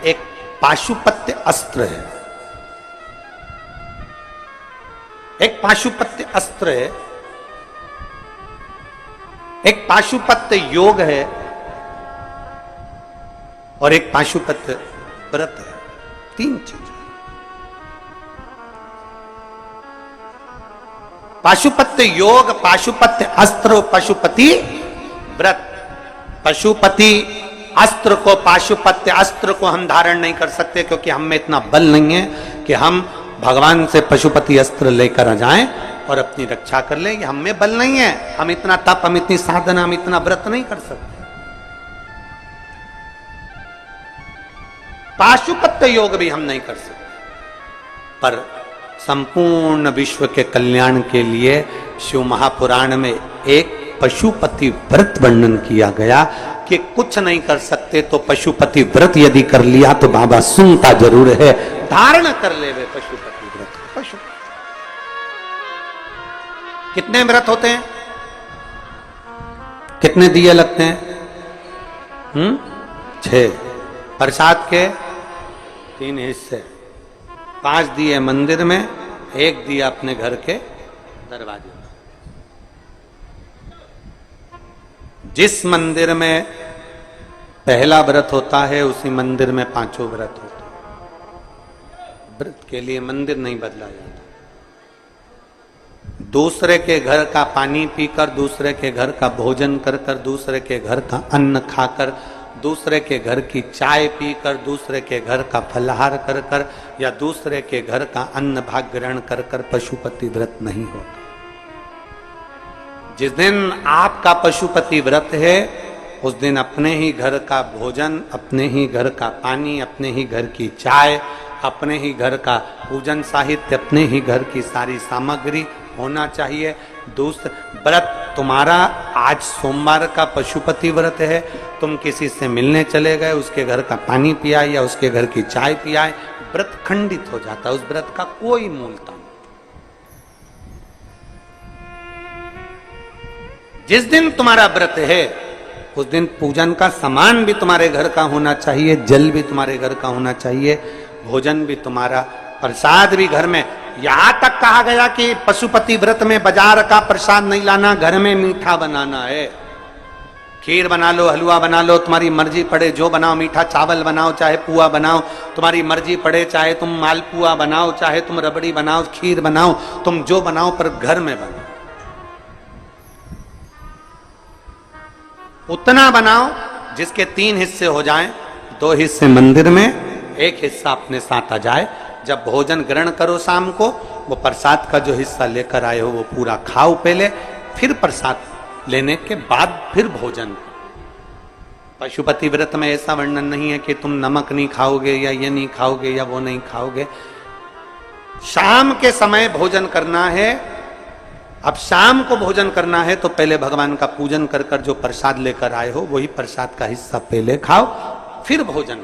एक पाशुपत्य अस्त्र है, एक पाशुपत्य अस्त्र है, एक पाशुपत्य योग है और एक पाशुपत्य व्रत है। तीन चीज। पाशुपत्य योग, पाशुपत्य अस्त्र, पशुपति व्रत। पशुपति अस्त्र को, पाशुपत्य अस्त्र को हम धारण नहीं कर सकते क्योंकि हम में इतना बल नहीं है कि हम भगवान से पशुपति अस्त्र लेकर आ जाएं और अपनी रक्षा कर लें। हम में बल नहीं है, हम इतना तप, हम इतनी साधना, हम इतना व्रत नहीं कर सकते। पाशुपत्य योग भी हम नहीं कर सकते, पर संपूर्ण विश्व के कल्याण के लिए शिव महापुराण में एक पशुपति व्रत वर्णन किया गया कि कुछ नहीं कर सकते तो पशुपति व्रत यदि कर लिया तो बाबा सुनता जरूर है, धारण कर ले वे पशुपति व्रत। पशु कितने व्रत होते हैं, कितने दिए लगते हैं? 6। प्रसाद के 3 हिस्से, 5 दिए मंदिर में, 1 दिया अपने घर के दरवाजे में। जिस मंदिर में पहला व्रत होता है उसी मंदिर में 5 व्रत होते हैं। व्रत के लिए मंदिर नहीं बदला जाता। दूसरे के घर का पानी पीकर, दूसरे के घर का भोजन कर कर, दूसरे के घर का अन्न खाकर, दूसरे के घर की चाय पीकर, दूसरे के घर का फलाहार कर कर या दूसरे के घर का अन्न भाग ग्रहण कर कर पशुपति व्रत नहीं होता। जिस दिन आपका पशुपति व्रत है उस दिन अपने ही घर का भोजन, अपने ही घर का पानी, अपने ही घर की चाय, अपने ही घर का पूजन साहित्य, अपने ही घर की सारी सामग्री होना चाहिए। दूसरा व्रत तुम्हारा, आज सोमवार का पशुपति व्रत है, तुम किसी से मिलने चले गए, उसके घर का पानी पियाए या उसके घर की चाय पियाए, व्रत खंडित हो जाता है। उस व्रत का कोई मूलता नहीं। जिस दिन तुम्हारा व्रत है उस दिन पूजन का सामान भी तुम्हारे घर का होना चाहिए, जल भी तुम्हारे घर का होना चाहिए, भोजन भी तुम्हारा, प्रसाद भी घर में। यहां तक कहा गया कि पशुपति व्रत में बाजार का प्रसाद नहीं लाना, घर में मीठा बनाना है। खीर बना लो, हलवा बना लो, तुम्हारी मर्जी पड़े जो बनाओ, मीठा चावल बनाओ, चाहे पुआ बनाओ, तुम्हारी मर्जी पड़े, चाहे तुम मालपुआ बनाओ, चाहे तुम रबड़ी बनाओ, खीर बनाओ, तुम जो बनाओ, पर घर में बनाओ। उतना बनाओ जिसके 3 हिस्से हो जाएं, 2 हिस्से मंदिर में, 1 हिस्सा अपने साथ आ जाए। जब भोजन ग्रहण करो शाम को, वो प्रसाद का जो हिस्सा लेकर आए हो वो पूरा खाओ पहले, फिर प्रसाद लेने के बाद फिर भोजन। पशुपति व्रत में ऐसा वर्णन नहीं है कि तुम नमक नहीं खाओगे या ये नहीं खाओगे या वो नहीं खाओगे। शाम के समय भोजन करना है। अब शाम को भोजन करना है तो पहले भगवान का पूजन कर कर जो प्रसाद लेकर आए हो वही प्रसाद का हिस्सा पहले खाओ, फिर भोजन।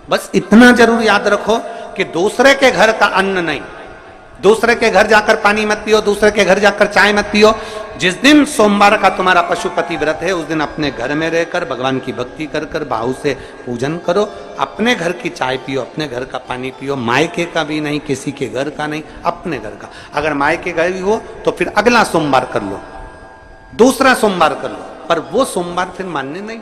बस इतना जरूर याद रखो कि दूसरे के घर का अन्न नहीं, दूसरे के घर जाकर पानी मत पियो, दूसरे के घर जाकर चाय मत पियो। जिस दिन सोमवार का तुम्हारा पशुपति व्रत है उस दिन अपने घर में रहकर भगवान की भक्ति कर कर भाव से पूजन करो। अपने घर की चाय पियो, अपने घर का पानी पियो, मायके का भी नहीं, किसी के घर का नहीं, अपने घर का। अगर मायके गए हो तो फिर अगला सोमवार कर लो, दूसरा सोमवार कर लो, पर वो सोमवार फिर मान्य नहीं।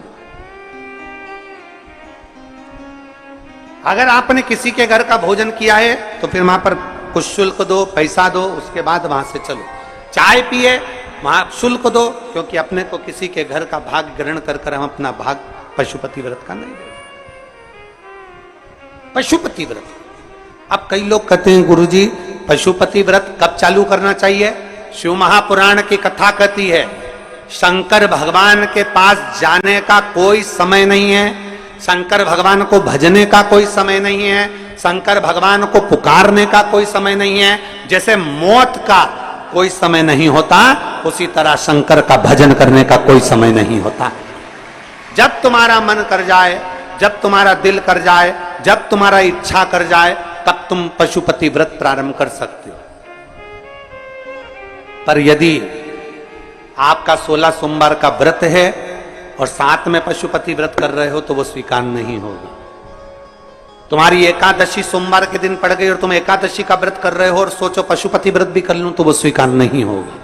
अगर आपने किसी के घर का भोजन किया है तो फिर वहां पर कुछ शुल्क दो, पैसा दो, उसके बाद वहां से चलो। चाय पिए, वहां शुल्क दो, क्योंकि अपने को किसी के घर का भाग ग्रहण कर कर हम अपना भाग पशुपति व्रत का नहीं देते। पशुपति व्रत। अब कई लोग कहते हैं गुरुजी पशुपति व्रत कब चालू करना चाहिए? शिव महापुराण की कथा कहती है शंकर भगवान के पास जाने का कोई समय नहीं है, शंकर भगवान को भजने का कोई समय नहीं है, शंकर भगवान को पुकारने का कोई समय नहीं है। जैसे मौत का कोई समय नहीं होता उसी तरह शंकर का भजन करने का कोई समय नहीं होता। जब तुम्हारा मन कर जाए, जब तुम्हारा दिल कर जाए, जब तुम्हारा इच्छा कर जाए, तब तुम पशुपति व्रत प्रारंभ कर सकते हो। पर यदि आपका 16 सोमवार का व्रत है और साथ में पशुपति व्रत कर रहे हो तो वो स्वीकार नहीं होगा। तुम्हारी एकादशी सोमवार के दिन पड़ गई और तुम एकादशी का व्रत कर रहे हो और सोचो पशुपति व्रत भी कर लूं तो वो स्वीकार नहीं होगा।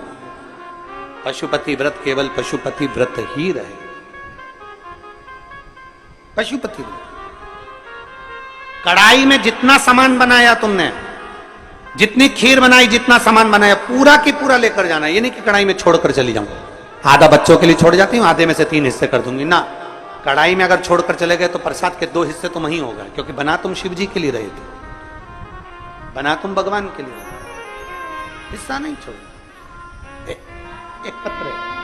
पशुपति व्रत केवल पशुपति व्रत ही रहे। पशुपति व्रत, कढ़ाई में जितना सामान बनाया तुमने, जितनी खीर बनाई, जितना सामान बनाया, पूरा की पूरा लेकर जाना। ये नहीं कि कढ़ाई में छोड़कर चली जाऊं, आधा बच्चों के लिए छोड़ जाती हूं, आधे में से 3 हिस्से कर दूंगी ना। कढ़ाई में अगर छोड़कर चले गए तो प्रसाद के 2 हिस्से तो वहीं होगा, क्योंकि बना तुम शिव जी के लिए रहे थे, बना तुम भगवान के लिए, हिस्सा नहीं छोड़ना। एक पत्र है।